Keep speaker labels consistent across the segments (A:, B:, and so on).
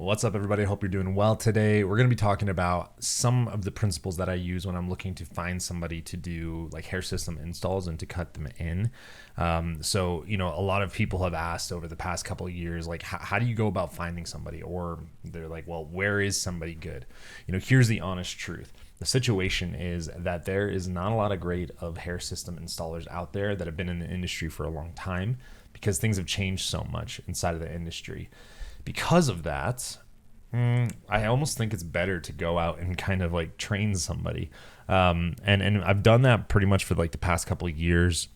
A: What's up, everybody? I hope you're doing well today. We're going to be talking about some of the principles that I use when I'm looking to find somebody to do like hair system installs and to cut them in. A lot of people have asked over the past couple of years, like, how do you go about finding somebody? Or they're like, well, where is somebody good? Here's the honest truth. The situation is that there is not a lot of great of hair system installers out there that have been in the industry for a long time because things have changed so much inside of the industry. Because of that, I almost think it's better to go out and kind of like train somebody. And I've done that pretty much for like the past couple of years.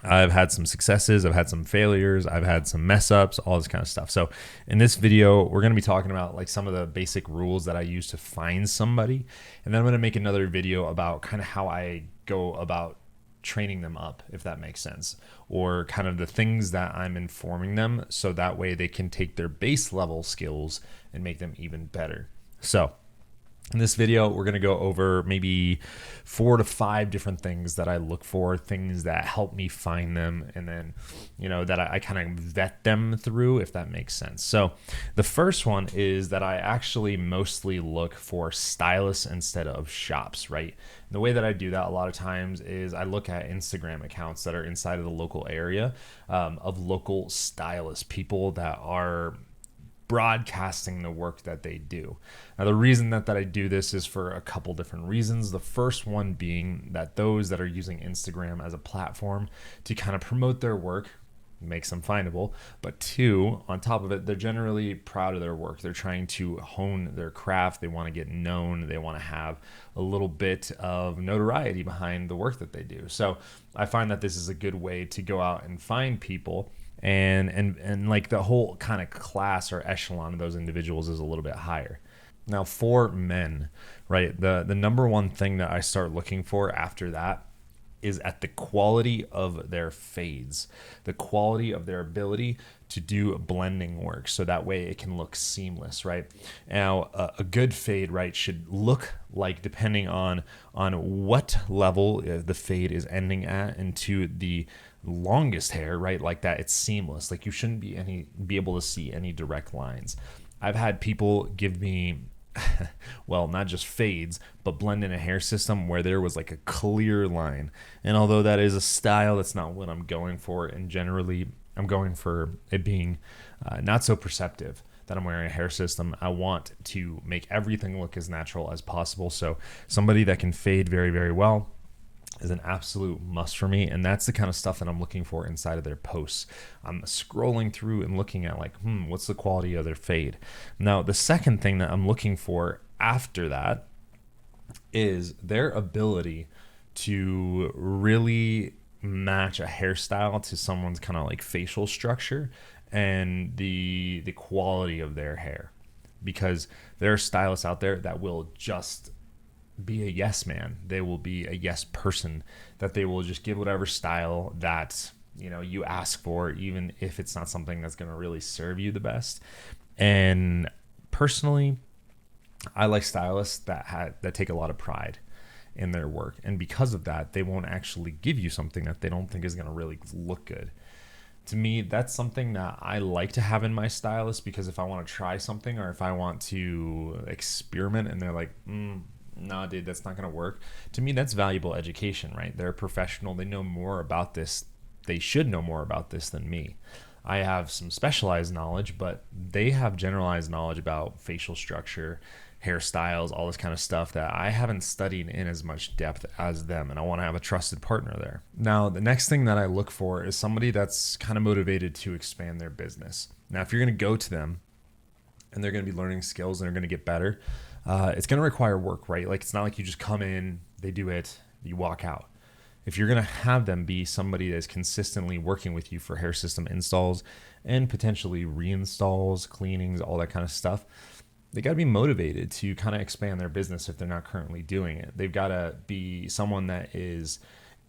A: I've had some successes, I've had some failures, I've had some mess ups, all this kind of stuff. So in this video, we're going to be talking about like some of the basic rules that I use to find somebody. And then I'm going to make another video about kind of how I go about training them up, if that makes sense, or kind of the things that I'm informing them so that way they can take their base level skills and make them even better. So in this video, we're going to go over maybe 4 to 5 different things that I look for, things that help me find them, and then, that I kind of vet them through, if that makes sense. So the first one is that I actually mostly look for stylists instead of shops, right? And the way that I do that a lot of times is I look at Instagram accounts that are inside of the local area of local stylists, people that are broadcasting the work that they do. Now, the reason that I do this is for a couple different reasons. The first one being that those that are using Instagram as a platform to kind of promote their work makes them findable. But 2, on top of it, they're generally proud of their work. They're trying to hone their craft. They want to get known. They want to have a little bit of notoriety behind the work that they do. So I find that this is a good way to go out and find people, and like the whole kind of class or echelon of those individuals is a little bit higher. Now, for men, right, the number one thing that I start looking for after that is at the quality of their fades, the quality of their ability to do blending work, so that way it can look seamless, right? Now, a good fade, right, should look like, depending on what level the fade is ending at, into the longest hair, right, like that, it's seamless. Like, you shouldn't be able to see any direct lines. I've had people give me well, not just fades, but blend in a hair system where there was like a clear line. And although that is a style, that's not what I'm going for. And generally, I'm going for it being not so perceptive that I'm wearing a hair system. I want to make everything look as natural as possible. So somebody that can fade very, very well is an absolute must for me, and that's the kind of stuff that I'm looking for inside of their posts. I'm scrolling through and looking at like, what's the quality of their fade? Now, the second thing that I'm looking for after that is their ability to really match a hairstyle to someone's kind of like facial structure and the quality of their hair, because there are stylists out there that will just be a yes man. They will be a yes person, that they will just give whatever style that you ask for, even if it's not something that's going to really serve you the best. And personally, I like stylists that take a lot of pride in their work, and because of that, they won't actually give you something that they don't think is going to really look good. To me, that's something that I like to have in my stylist, because if I want to try something, or if I want to experiment and they're like, nah, dude, that's not going to work. To me, that's valuable education, right? They're a professional. They know more about this. They should know more about this than me. I have some specialized knowledge, but they have generalized knowledge about facial structure, hairstyles, all this kind of stuff that I haven't studied in as much depth as them, and I want to have a trusted partner there. Now, the next thing that I look for is somebody that's kind of motivated to expand their business. Now, if you're going to go to them and they're going to be learning skills and they're going to get better, it's going to require work, right? Like, it's not like you just come in, they do it, you walk out. If you're going to have them be somebody that's consistently working with you for hair system installs and potentially reinstalls, cleanings, all that kind of stuff, they got to be motivated to kind of expand their business if they're not currently doing it. They've got to be someone that is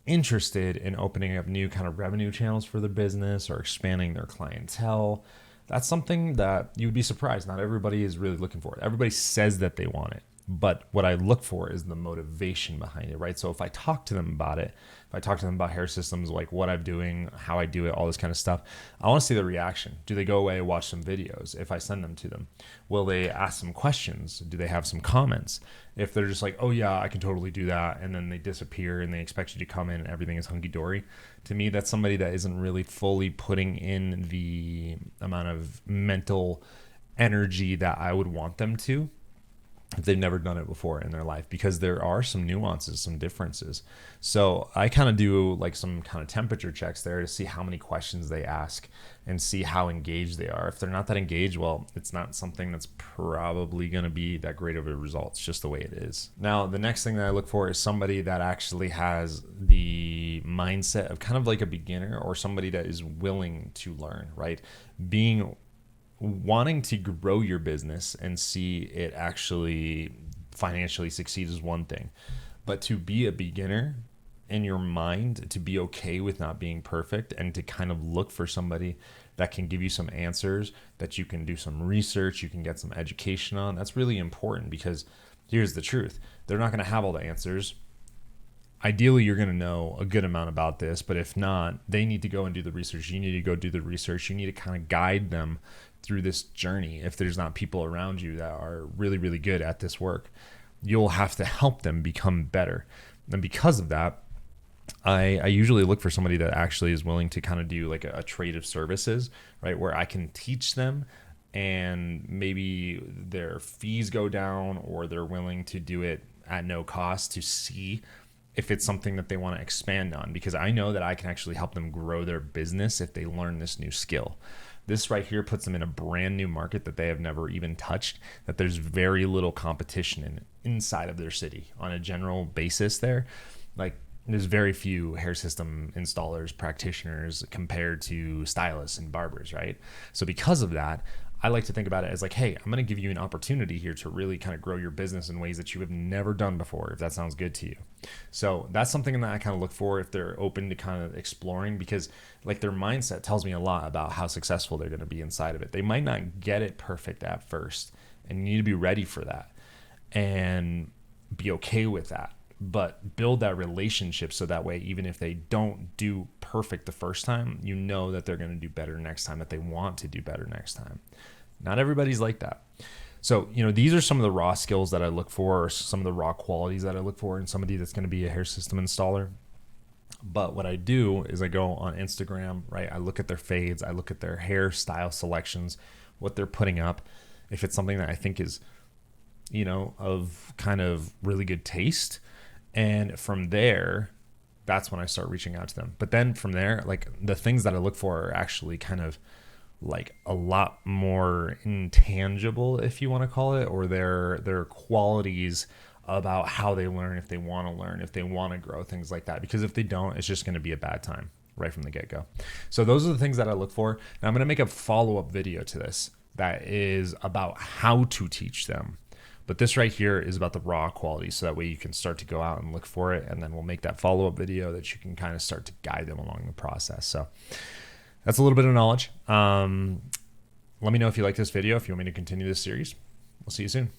A: interested in opening up new kind of revenue channels for their business or expanding their clientele. That's something that you would be surprised not everybody is really looking for. Everybody says that they want it. But what I look for is the motivation behind it, right? So if I talk to them about it, if I talk to them about hair systems, like what I'm doing, how I do it, all this kind of stuff, I want to see the reaction. Do they go away and watch some videos if I send them to them? Will they ask some questions? Do they have some comments? If they're just like, oh yeah, I can totally do that, and then they disappear and they expect you to come in and everything is hunky-dory, to me, that's somebody that isn't really fully putting in the amount of mental energy that I would want them to if they've never done it before in their life, because there are some nuances, some differences. So I kind of do like some kind of temperature checks there to see how many questions they ask and see how engaged they are. If they're not that engaged, well, it's not something that's probably going to be that great of a result. It's just the way it is. Now, the next thing that I look for is somebody that actually has the mindset of kind of like a beginner, or somebody that is willing to learn, right? Wanting to grow your business and see it actually financially succeed is one thing, but to be a beginner in your mind, to be okay with not being perfect, and to kind of look for somebody that can give you some answers, that you can do some research, you can get some education on, that's really important. Because here's the truth, they're not going to have all the answers. Ideally, you're going to know a good amount about this, but if not, they need to go and do the research. You need to go do the research. You need to kind of guide them through this journey. If there's not people around you that are really, really good at this work, you'll have to help them become better. And because of that, I usually look for somebody that actually is willing to kind of do like a trade of services, right? Where I can teach them, and maybe their fees go down, or they're willing to do it at no cost to see if it's something that they want to expand on, because I know that I can actually help them grow their business if they learn this new skill. This right here puts them in a brand new market that they have never even touched, that there's very little competition inside of their city on a general basis there. Like, there's very few hair system installers, practitioners, compared to stylists and barbers, right? So because of that, I like to think about it as like, hey, I'm going to give you an opportunity here to really kind of grow your business in ways that you have never done before, if that sounds good to you. So that's something that I kind of look for if they're open to kind of exploring, because like their mindset tells me a lot about how successful they're going to be inside of it. They might not get it perfect at first, and you need to be ready for that and be okay with that. But build that relationship so that way, even if they don't do perfect the first time, you know that they're going to do better next time, that they want to do better next time. Not everybody's like that. So, these are some of the raw skills that I look for, or some of the raw qualities that I look for in somebody that's going to be a hair system installer. But what I do is I go on Instagram, right? I look at their fades, I look at their hairstyle selections, what they're putting up. If it's something that I think is, of kind of really good taste, and from there, that's when I start reaching out to them. But then from there, like the things that I look for are actually kind of like a lot more intangible, if you want to call it, or their qualities about how they learn, if they want to learn, if they want to grow, things like that. Because if they don't, it's just going to be a bad time right from the get-go. So those are the things that I look for. Now I'm going to make a follow-up video to this that is about how to teach them. But this right here is about the raw quality, so that way you can start to go out and look for it, and then we'll make that follow-up video that you can kind of start to guide them along the process. So that's a little bit of knowledge. Let me know if you like this video, if you want me to continue this series. We'll see you soon.